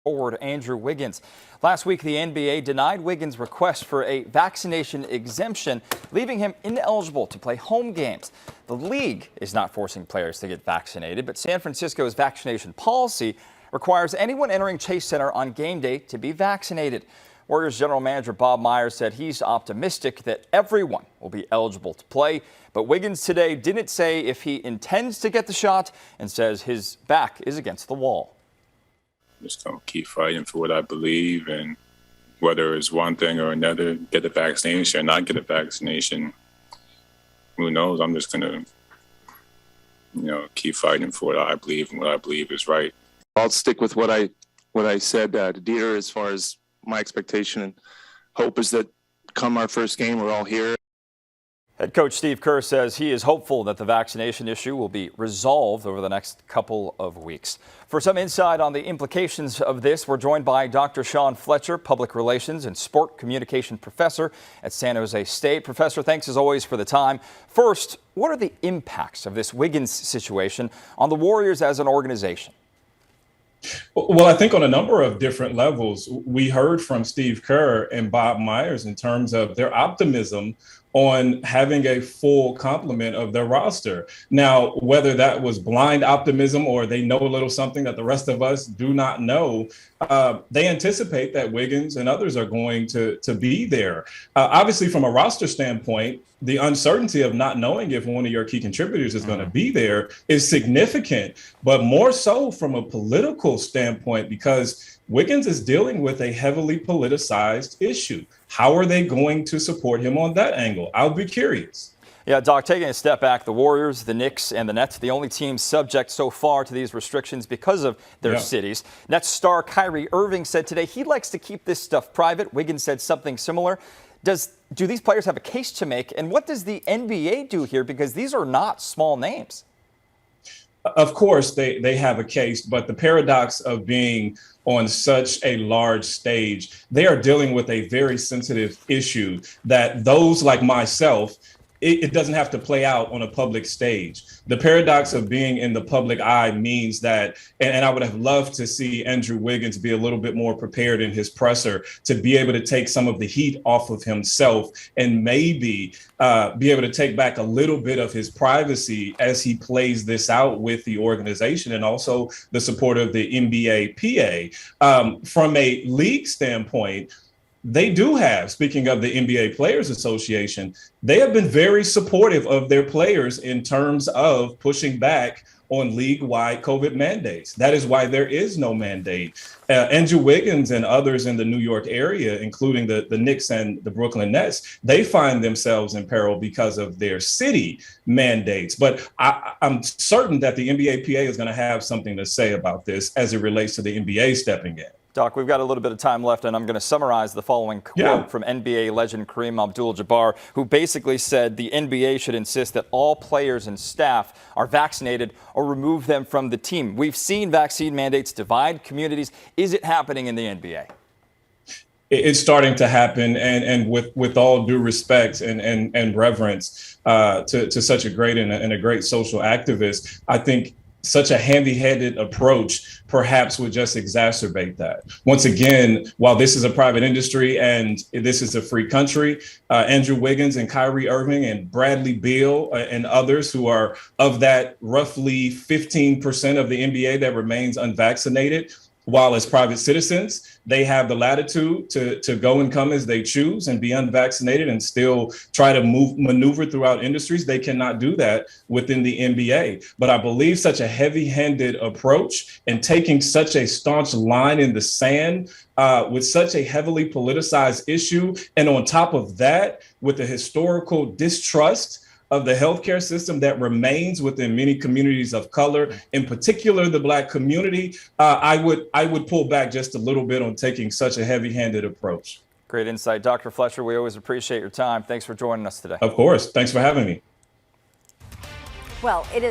Forward Andrew Wiggins. Last week, the NBA denied Wiggins' request for a vaccination exemption, leaving him ineligible to play home games. The league is not forcing players to get vaccinated, but San Francisco's vaccination policy requires anyone entering Chase Center on game day to be vaccinated. Warriors general manager Bob Myers said he's optimistic that everyone will be eligible to play, but Wiggins today didn't say if he intends to get the shot and says his back is against the wall. Just gonna keep fighting for what I believe, and whether it's one thing or another, get a vaccination or not get a vaccination, who knows? I'm just gonna, keep fighting for what I believe and what I believe is right. I'll stick with what I said to Dieter as far as my expectation and hope is that come our first game, we're all here. Head coach Steve Kerr says he is hopeful that the vaccination issue will be resolved over the next couple of weeks. For some insight on the implications of this, we're joined by Dr. Sean Fletcher, public relations and sport communication professor at San Jose State. Professor, thanks as always for the time. First, what are the impacts of this Wiggins situation on the Warriors as an organization? Well, I think on a number of different levels, we heard from Steve Kerr and Bob Myers in terms of their optimism on having a full complement of their roster. Now, whether that was blind optimism or they know a little something that the rest of us do not know, they anticipate that Wiggins and others are going to be there. Obviously, from a roster standpoint, the uncertainty of not knowing if one of your key contributors is going to be there is significant, but more so from a political standpoint, because Wiggins is dealing with a heavily politicized issue. How are they going to support him on that angle? I'll be curious. Yeah, Doc, taking a step back, the Warriors, the Knicks, and the Nets, the only teams subject so far to these restrictions because of their cities. Nets star Kyrie Irving said today he likes to keep this stuff private. Wiggins said something similar. Do these players have a case to make? And what does the NBA do here? Because these are not small names. Of course, they have a case, but the paradox of being on such a large stage, they are dealing with a very sensitive issue that those like myself, it doesn't have to play out on a public stage. The paradox of being in the public eye means that, and I would have loved to see Andrew Wiggins be a little bit more prepared in his presser to be able to take some of the heat off of himself and maybe be able to take back a little bit of his privacy as he plays this out with the organization and also the support of the NBA PA. From a league standpoint, they do have, speaking of the NBA Players Association, they have been very supportive of their players in terms of pushing back on league-wide COVID mandates. That is why there is no mandate. Andrew Wiggins and others in the New York area, including the Knicks and the Brooklyn Nets, they find themselves in peril because of their city mandates. But I'm certain that the NBA PA is going to have something to say about this as it relates to the NBA stepping in. Doc, we've got a little bit of time left, and I'm going to summarize the following quote from NBA legend Kareem Abdul-Jabbar, who basically said the NBA should insist that all players and staff are vaccinated or remove them from the team. We've seen vaccine mandates divide communities. Is it happening in the NBA? It's starting to happen, and with all due respect and reverence to such a great and a great social activist, I think such a heavy-handed approach perhaps would just exacerbate that. Once again, while this is a private industry and this is a free country, Andrew Wiggins and Kyrie Irving and Bradley Beal and others who are of that roughly 15% of the NBA that remains unvaccinated, while as private citizens, they have the latitude to go and come as they choose and be unvaccinated and still try to maneuver throughout industries. They cannot do that within the NBA. But I believe such a heavy-handed approach and taking such a staunch line in the sand with such a heavily politicized issue, and on top of that, with the historical distrust of the healthcare system that remains within many communities of color, in particular the Black community, I would pull back just a little bit on taking such a heavy-handed approach. Great insight. Dr. Fletcher, we always appreciate your time. Thanks for joining us today. Of course. Thanks for having me. Well, it is